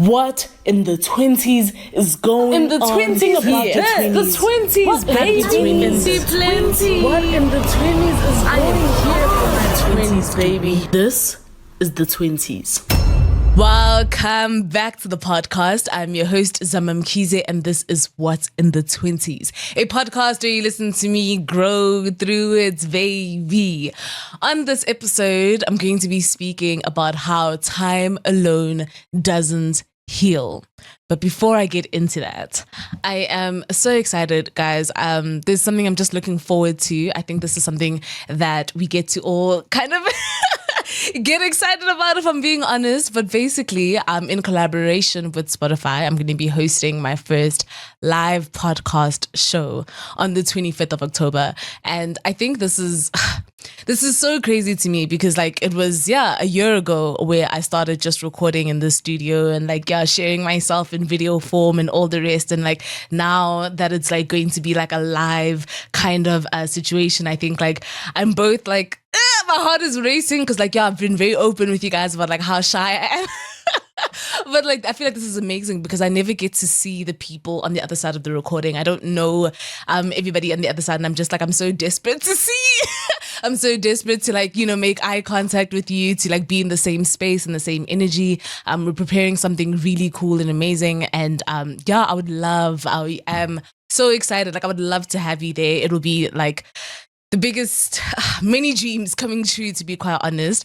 What in the 20s is going in the on? 20s? Think about The 20s, baby. Plenty. What in the 20s is going on? 20s, baby. This is the 20s. Welcome back to the podcast. I'm your host, Zamam Kize, and this is What's in the 20s, a podcast where you listen to me grow through it, baby. On this episode, I'm going to be speaking about how time alone doesn't heal. But before I get into that, I am so excited, guys. There's something I'm just looking forward to. I think this is something that we get to all kind of get excited about, if I'm being honest. But basically, in collaboration with Spotify, I'm going to be hosting my first live podcast show on the 25th of October. And I think this is so crazy to me because it was, a year ago where I started just recording in the studio and sharing myself in video form and all the rest. And now that it's going to be a live kind of situation, I think I'm both my heart is racing because I've been very open with you guys about how shy I am. But I feel this is amazing because I never get to see the people on the other side of the recording. I don't know everybody on the other side, and I'm just I'm so desperate to see. I'm so desperate to make eye contact with you, to be in the same space and the same energy. We're preparing something really cool and amazing, and I am so excited. I would love to have you there. It'll be the biggest many dreams coming true, to be quite honest.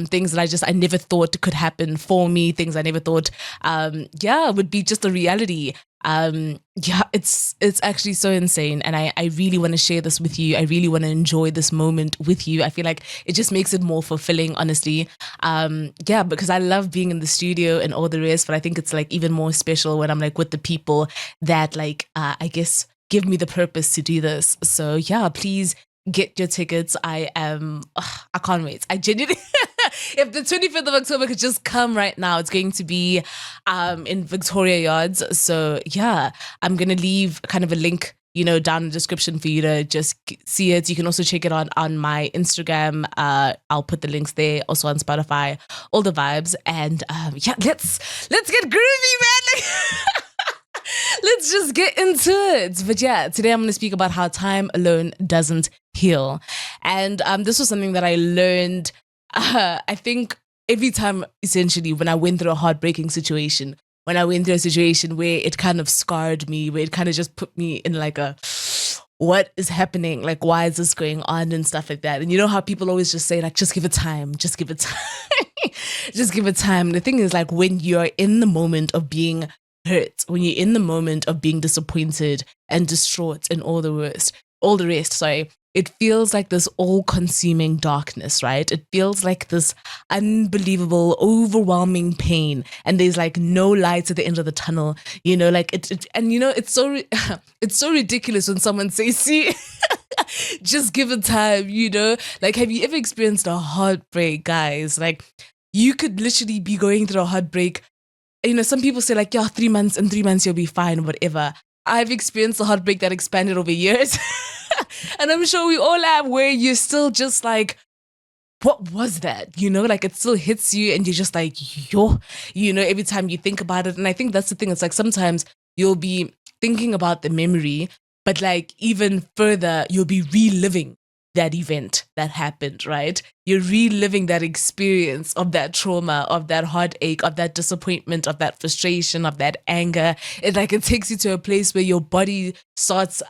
Things that I never thought could happen for me, things I never thought would be just a reality. It's actually so insane, and I really want to share this with you. I really want to enjoy this moment with you. I feel it just makes it more fulfilling, honestly. Because I love being in the studio and all the rest, but I think it's even more special when I'm with the people that I guess give me the purpose to do this. So please get your tickets. I can't wait. I genuinely, if the 25th of October could just come right now, it's going to be in Victoria Yards. So I'm going to leave kind of a link, down in the description for you to just see it. You can also check it on my Instagram. I'll put the links there, also on Spotify, all the vibes. And let's get groovy, man. Let's just get into it. But today I'm going to speak about how time alone doesn't heal. And this was something that I learned, I think, every time, essentially, when I went through a heartbreaking situation, when I went through a situation where it kind of scarred me, where it kind of just put me in what is happening? Why is this going on and stuff like that? And you know how people always just say, just give it time, just give it time, just give it time. The thing is, when you're in the moment of being hurt, when you're in the moment of being disappointed and distraught and all the rest, it feels like this all-consuming darkness, right? It feels like this unbelievable, overwhelming pain, and there's no light at the end of the tunnel. It's so ridiculous when someone says, "See, just give it time." Have you ever experienced a heartbreak, guys? You could literally be going through a heartbreak. Some people say 3 months, in 3 months you'll be fine, whatever. I've experienced a heartbreak that expanded over years. And I'm sure we all have, where you're still just what was that? It still hits you and you're just yo, every time you think about it. And I think that's the thing. It's sometimes you'll be thinking about the memory, but even further, you'll be reliving that event that happened, right? You're reliving that experience of that trauma, of that heartache, of that disappointment, of that frustration, of that anger. It takes you to a place where your body starts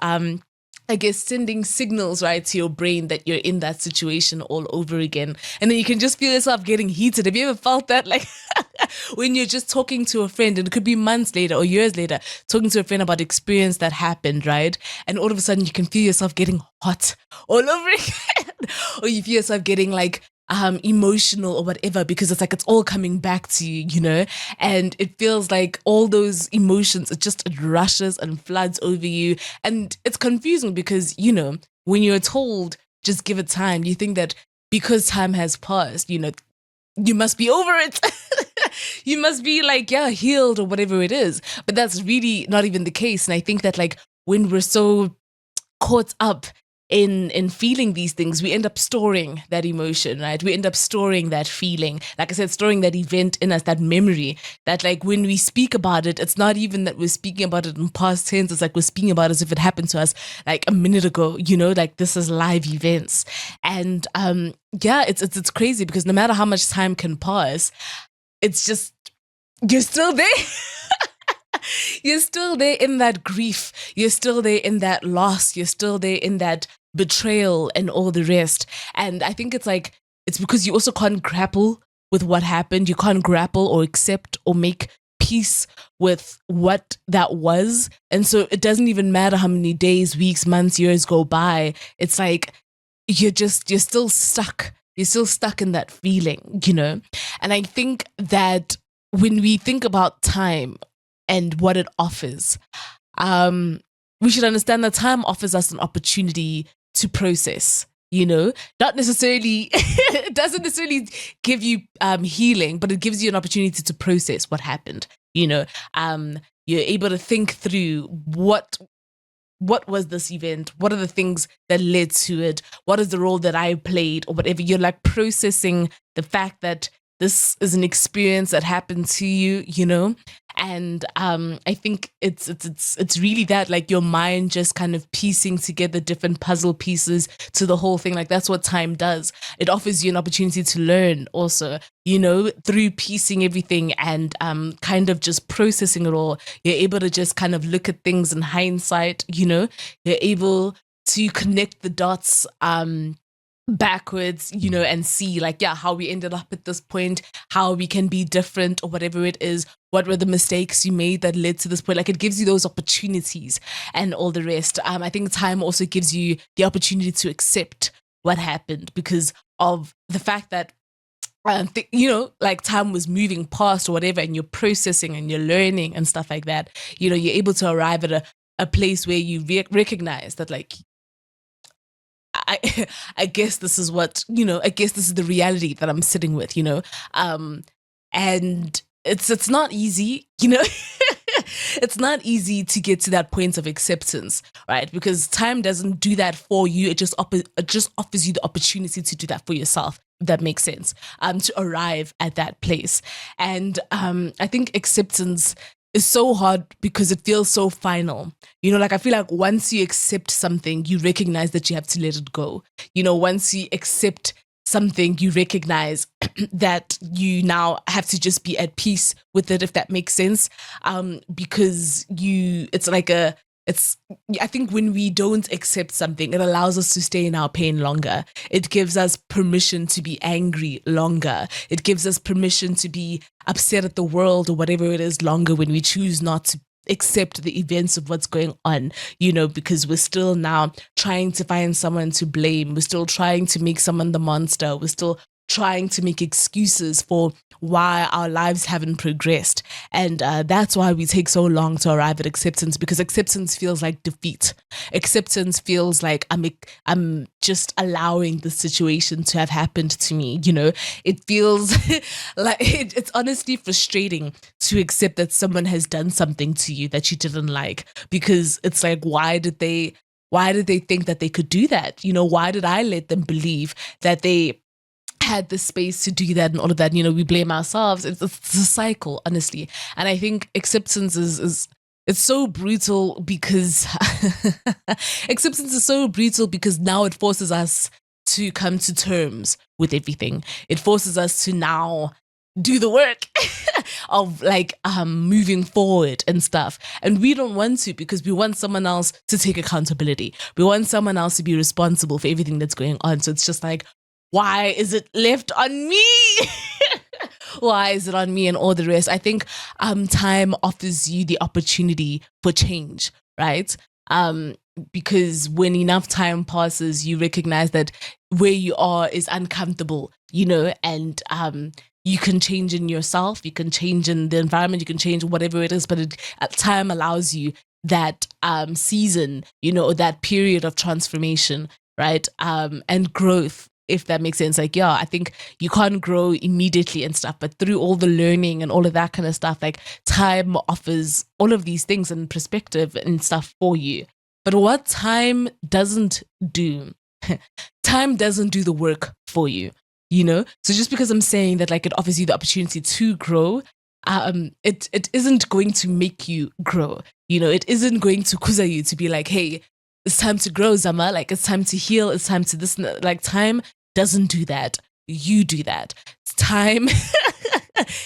sending signals, right, to your brain that you're in that situation all over again. And then you can just feel yourself getting heated. Have you ever felt that? When you're just talking to a friend, and it could be months later or years later, talking to a friend about experience that happened, right? And all of a sudden you can feel yourself getting hot all over again. Or you feel yourself getting emotional or whatever, because it's all coming back to you, and it feels all those emotions, it rushes and floods over you. And it's confusing because, when you're told just give it time, you think that because time has passed, you must be over it. You must be healed or whatever it is. But that's really not even the case. And I think that when we're so caught up in feeling these things, we end up storing that emotion, right? We end up storing that feeling. Like I said, storing that event in us, that memory, that like when we speak about it, it's not even that we're speaking about it in past tense. It's like we're speaking about it as if it happened to us like a minute ago, like this is live events. And yeah, it's crazy because no matter how much time can pass, it's just, you're still there. You're still there in that grief. You're still there in that loss. You're still there in that betrayal and all the rest. And I think it's because you also can't grapple with what happened. You can't grapple or accept or make peace with what that was. And so it doesn't even matter how many days, weeks, months, years go by. It's like you're still stuck. You're still stuck in that feeling, And I think that when we think about time and what it offers, we should understand that time offers us an opportunity to process, not necessarily, it doesn't necessarily give you healing, but it gives you an opportunity to process what happened, you're able to think through what was this event? What are the things that led to it? What is the role that I played or whatever? You're like processing the fact that this is an experience that happened to you, And I think it's really that, like your mind just kind of piecing together different puzzle pieces to the whole thing. Like that's what time does. It offers you an opportunity to learn also, through piecing everything and kind of just processing it all. You're able to just kind of look at things in hindsight, You're able to connect the dots backwards, and see like, yeah, how we ended up at this point, how we can be different or whatever it is. What were the mistakes you made that led to this point? Like it gives you those opportunities and all the rest. I think time also gives you the opportunity to accept what happened because of the fact that like time was moving past or whatever, and you're processing and you're learning and stuff like that. You're able to arrive at a place where you recognize that like, I guess this is what, I guess this is the reality that I'm sitting with, and it's not easy, it's not easy to get to that point of acceptance, right? Because time doesn't do that for you. It just offers you the opportunity to do that for yourself. If that makes sense, to arrive at that place. And I think acceptance is so hard because it feels so final. Like I feel like once you accept something, you recognize that you have to let it go. Once you accept something, you recognize that you now have to just be at peace with it, if that makes sense. Because I think when we don't accept something, it allows us to stay in our pain longer. It gives us permission to be angry longer. It gives us permission to be upset at the world or whatever it is longer when we choose not to accept the events of what's going on, because we're still now trying to find someone to blame. We're still trying to make someone the monster. We're still trying to make excuses for why our lives haven't progressed. And that's why we take so long to arrive at acceptance, because acceptance feels like defeat. Acceptance feels like I'm just allowing the situation to have happened to me. It feels like it's honestly frustrating to accept that someone has done something to you that you didn't like, because it's like, why did they think that they could do that? Why did I let them believe that they had the space to do that and all of that? We blame ourselves. It's a cycle, honestly. And I think acceptance is it's so brutal because acceptance is so brutal because now it forces us to come to terms with everything. It forces us to now do the work of like moving forward and stuff. And we don't want to, because we want someone else to take accountability. We want someone else to be responsible for everything that's going on. So it's just like, why is it left on me? Why is it on me and all the rest? I think time offers you the opportunity for change, right? Because when enough time passes, you recognize that where you are is uncomfortable, and you can change in yourself, you can change in the environment, you can change whatever it is, but time allows you that season, or that period of transformation, right? And growth, if that makes sense. Like, yeah, I think you can't grow immediately and stuff, but through all the learning and all of that kind of stuff, like time offers all of these things and perspective and stuff for you. But what time doesn't do, time doesn't do the work for you, you know? So just because I'm saying that like it offers you the opportunity to grow, it isn't going to make you grow. You know, it isn't going to kuza you to be like, hey, it's time to grow, Zama. Like it's time to heal. It's time to this. Like time doesn't do that. You do that. Time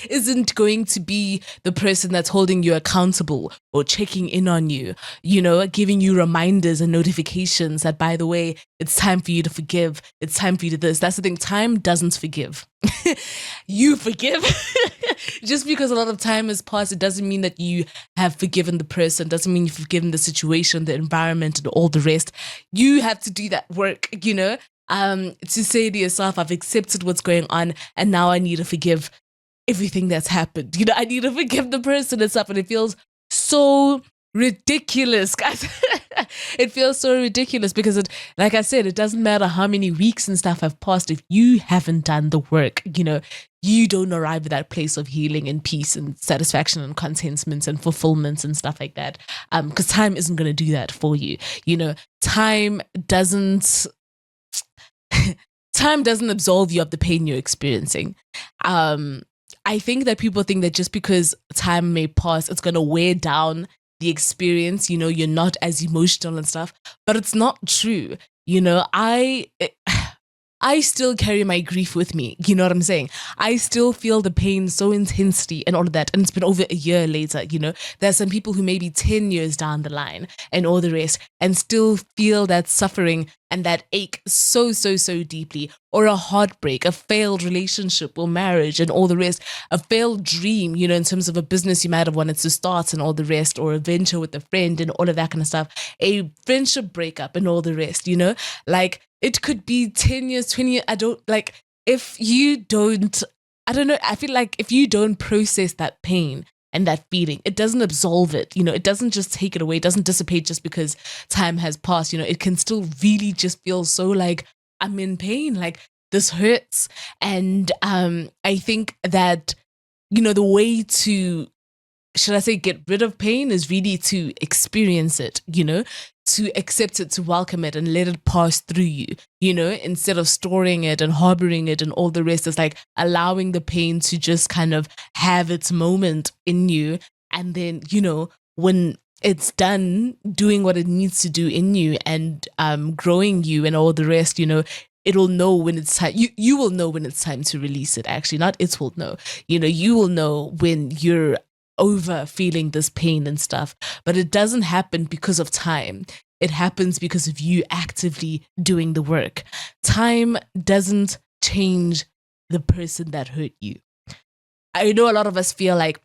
isn't going to be the person that's holding you accountable or checking in on you, you know, giving you reminders and notifications that, by the way, it's time for you to forgive. It's time for you to this. That's the thing. Time doesn't forgive. You forgive. Just because a lot of time has passed, it doesn't mean that you have forgiven the person, doesn't mean you've forgiven the situation, the environment, and all the rest. You have to do that work, you know, to say to yourself, I've accepted what's going on and now I need to forgive everything that's happened. You know, I need to forgive the person and stuff. And it feels so ridiculous, guys. It feels so ridiculous because it, like I said, it doesn't matter how many weeks and stuff have passed. If you haven't done the work, you know, you don't arrive at that place of healing and peace and satisfaction and contentment and fulfillment and stuff like that. Because time isn't going to do that for you. You know, time doesn't absolve you of the pain you're experiencing. I think that people think that just because time may pass, it's going to wear down the experience, you know, you're not as emotional and stuff, but it's not true. You know, I still carry my grief with me. You know what I'm saying? I still feel the pain so intensely and all of that. And it's been over a year later, you know. There's some people who may be 10 years down the line and all the rest and still feel that suffering and that ache so deeply. Or a heartbreak, a failed relationship or marriage and all the rest. A failed dream, you know, in terms of a business you might have wanted to start and all the rest. Or a venture with a friend and all of that kind of stuff. A friendship breakup and all the rest, you know. Like, it could be 10 years, 20 years. I don't like, if you don't, I don't know. I feel like if you don't process that pain and that feeling, it doesn't absolve it. You know, it doesn't just take it away. It doesn't dissipate just because time has passed. You know, it can still really just feel so like, I'm in pain. Like, this hurts. And I think that, you know, the way to, should I say, get rid of pain is really to experience it, you know, to accept it, to welcome it and let it pass through you, you know, instead of storing it and harboring it and all the rest. It's like allowing the pain to just kind of have its moment in you. And then, you know, when it's done doing what it needs to do in you and growing you and all the rest, you know, it'll know when it's time. You will know when it's time to release it, actually. Not it will know. You know, you will know when you're over feeling this pain and stuff, but it doesn't happen because of time. It happens because of you actively doing the work. Time doesn't change the person that hurt you. I know a lot of us feel like,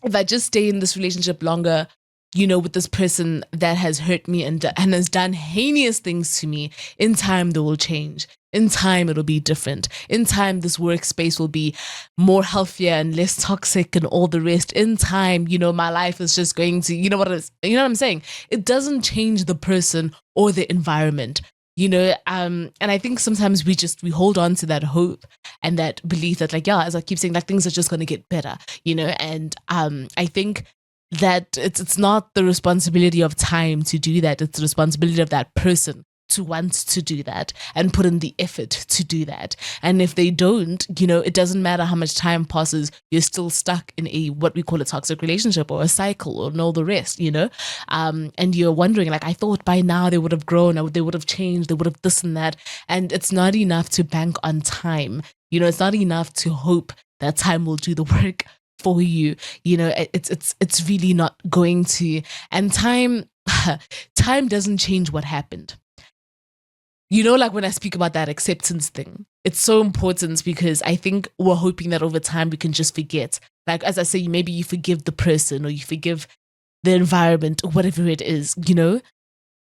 if I just stay in this relationship longer, you know, with this person that has hurt me and has done heinous things to me, in time they will change. In time it'll be different. In time this workspace will be more healthier and less toxic and all the rest. In time, you know, my life is just going to, you know what I'm saying? It doesn't change the person or the environment. You know, and I think sometimes we hold on to that hope and that belief that, like, yeah, as I keep saying, like, things are just going to get better, you know, and I think that it's not the responsibility of time to do that. It's the responsibility of that person to want to do that and put in the effort to do that. And if they don't, you know, it doesn't matter how much time passes, you're still stuck in a, what we call a toxic relationship or a cycle or all the rest, you know, and you're wondering, like, I thought by now they would have grown, or they would have changed, they would have this and that. And it's not enough to bank on time. You know, it's not enough to hope that time will do the work for you. You know, it's really not going to. And time doesn't change what happened. You know, like when I speak about that acceptance thing, it's so important because I think we're hoping that over time we can just forget. Like, as I say, maybe you forgive the person or you forgive the environment or whatever it is, you know?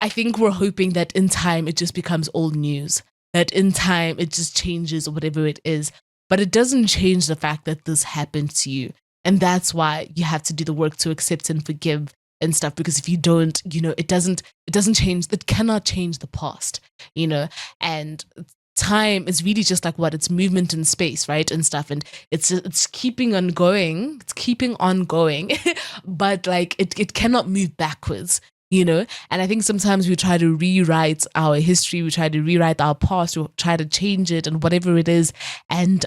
I think we're hoping that in time it just becomes old news, that in time it just changes or whatever it is. But it doesn't change the fact that this happened to you. And that's why you have to do the work to accept and forgive and stuff, because if you don't, you know, it doesn't change, it cannot change the past, you know. And time is really just like what, it's movement in space, right, and stuff, and it's keeping on going, but like it cannot move backwards, And I think sometimes we try to rewrite our history, we try to rewrite our past, we try to change it and whatever it is, and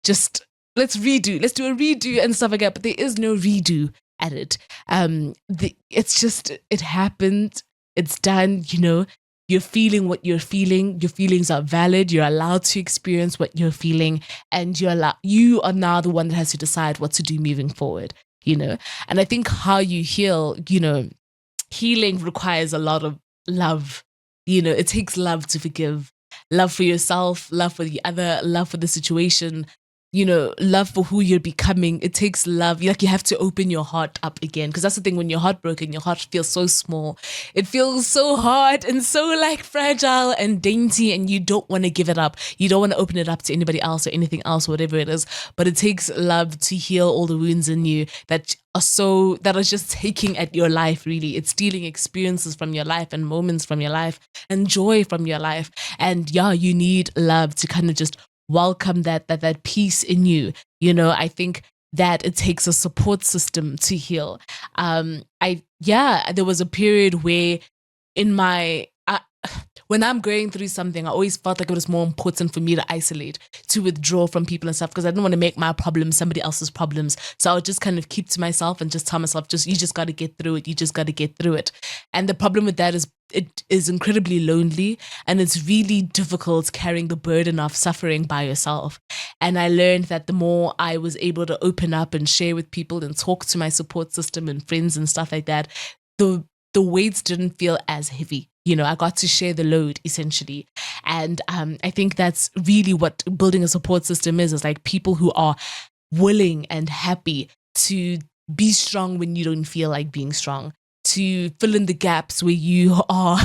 just let's do a redo and stuff like that. But there is no redo at it. It's just, it happened, it's done. You're feeling what you're feeling. Your feelings are valid. You're allowed to experience what you're feeling, and you are now the one that has to decide what to do moving forward. And I think how you heal, healing requires a lot of love. It takes love to forgive, love for yourself, love for the other, love for the situation, love for who you're becoming. It takes love. You have to open your heart up again. Because that's the thing, when you're heartbroken, your heart feels so small. It feels so hard and so like fragile and dainty, and you don't want to give it up. You don't want to open it up to anybody else or anything else, whatever it is. But it takes love to heal all the wounds in you that are just taking at your life, really. It's stealing experiences from your life and moments from your life and joy from your life. And yeah, you need love to kind of just welcome that peace in you. I think that it takes a support system to heal. There was a period where when I'm going through something, I always felt like it was more important for me to isolate, to withdraw from people and stuff, because I didn't want to make my problems somebody else's problems. So I would just kind of keep to myself and just tell myself, you just got to get through it. You just got to get through it. And the problem with that is it is incredibly lonely, and it's really difficult carrying the burden of suffering by yourself. And I learned that the more I was able to open up and share with people and talk to my support system and friends and stuff like that, the weights didn't feel as heavy. I got to share the load, essentially. And I think that's really what building a support system is like people who are willing and happy to be strong when you don't feel like being strong, to fill in the gaps where you are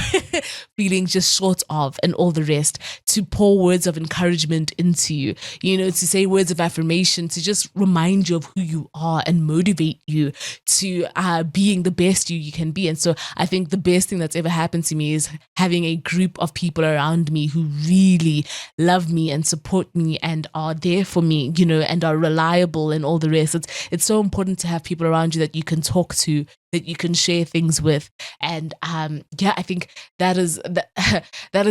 feeling just short of, and all the rest, to pour words of encouragement into you, to say words of affirmation, to just remind you of who you are and motivate you to being the best you can be. And so I think the best thing that's ever happened to me is having a group of people around me who really love me and support me and are there for me, and are reliable and all the rest. It's so important to have people around you that you can talk to, that you can share things with. And I think that is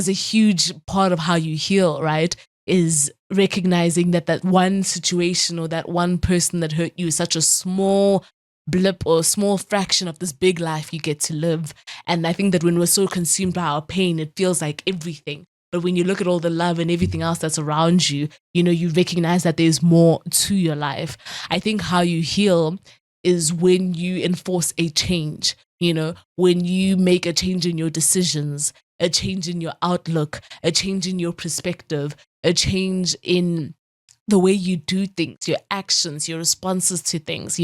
a huge part of how you heal, right? Is recognizing that one situation or that one person that hurt you is such a small blip or a small fraction of this big life you get to live. And I think that when we're so consumed by our pain, it feels like everything. But when you look at all the love and everything else that's around you, you recognize that there's more to your life. I think how you heal is when you enforce a change, when you make a change in your decisions, a change in your outlook, a change in your perspective, a change in the way you do things, your actions, your responses to things,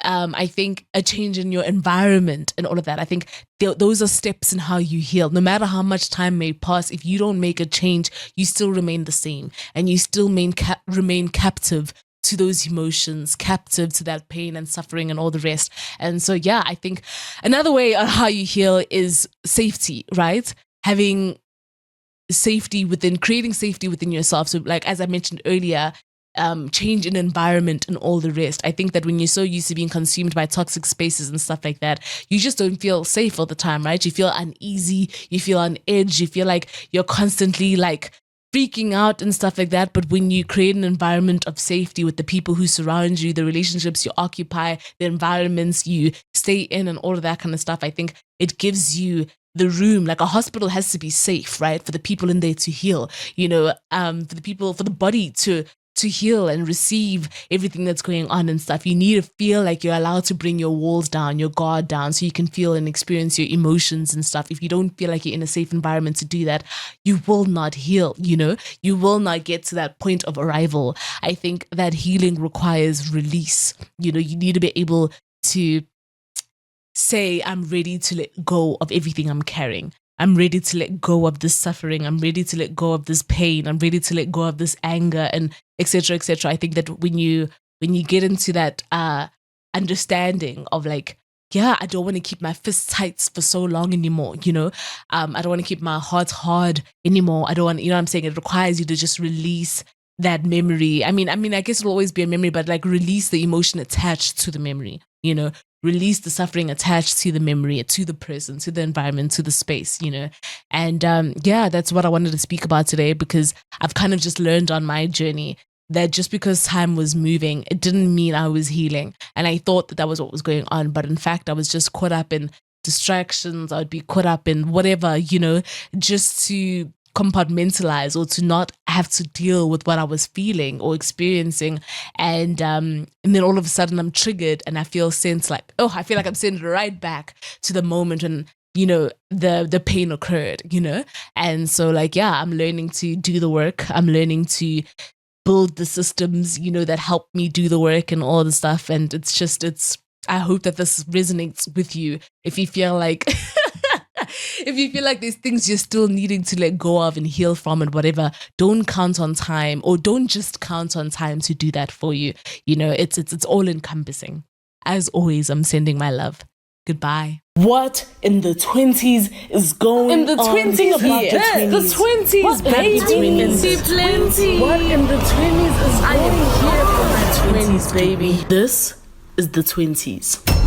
I think a change in your environment and all of that. I think those are steps in how you heal. No matter how much time may pass, if you don't make a change, you still remain the same, and you still remain captive to those emotions, captive to that pain and suffering and all the rest. And so, I think another way on how you heal is safety, right? Having creating safety within yourself. So like, as I mentioned earlier, change in environment and all the rest. I think that when you're so used to being consumed by toxic spaces and stuff like that, you just don't feel safe all the time, right? You feel uneasy, you feel on edge, you feel like you're constantly like freaking out and stuff like that. But when you create an environment of safety with the people who surround you, the relationships you occupy, the environments you stay in and all of that kind of stuff, I think it gives you the room. Like a hospital has to be safe, right? For the people in there to heal, for the body to heal and receive everything that's going on and stuff. You need to feel like you're allowed to bring your walls down, your guard down, so you can feel and experience your emotions and stuff. If you don't feel like you're in a safe environment to do that, you will not heal, you will not get to that point of arrival. I think that healing requires release. You need to be able to say, I'm ready to let go of everything I'm carrying. I'm ready to let go of this suffering. I'm ready to let go of this pain. I'm ready to let go of this anger, and etc. etc. I think that when you get into that understanding of like, I don't want to keep my fists tight for so long anymore. I don't want to keep my heart hard anymore. I don't want, what I'm saying? It requires you to just release that memory. I mean, I guess it'll always be a memory, but like release the emotion attached to the memory. release the suffering attached to the memory, to the person, to the environment, to the space, And that's what I wanted to speak about today, because I've kind of just learned on my journey that just because time was moving, it didn't mean I was healing. And I thought that was what was going on. But in fact, I was just caught up in distractions. I'd be caught up in whatever, just to compartmentalize or to not have to deal with what I was feeling or experiencing. And then all of a sudden I'm triggered and I feel I feel like I'm sent right back to the moment when the pain occurred, And so I'm learning to do the work. I'm learning to build the systems, that help me do the work and all the stuff. And I hope that this resonates with you. If you feel like there's things you're still needing to let go of and heal from and whatever, don't count on time, or don't just count on time to do that for you. It's all encompassing. As always, I'm sending my love. Goodbye. What in the 20s is going on? In the 20s, yes. the 20s, baby. Plenty. What in the 20s is going on? I am here for my 20s, baby. This is the 20s.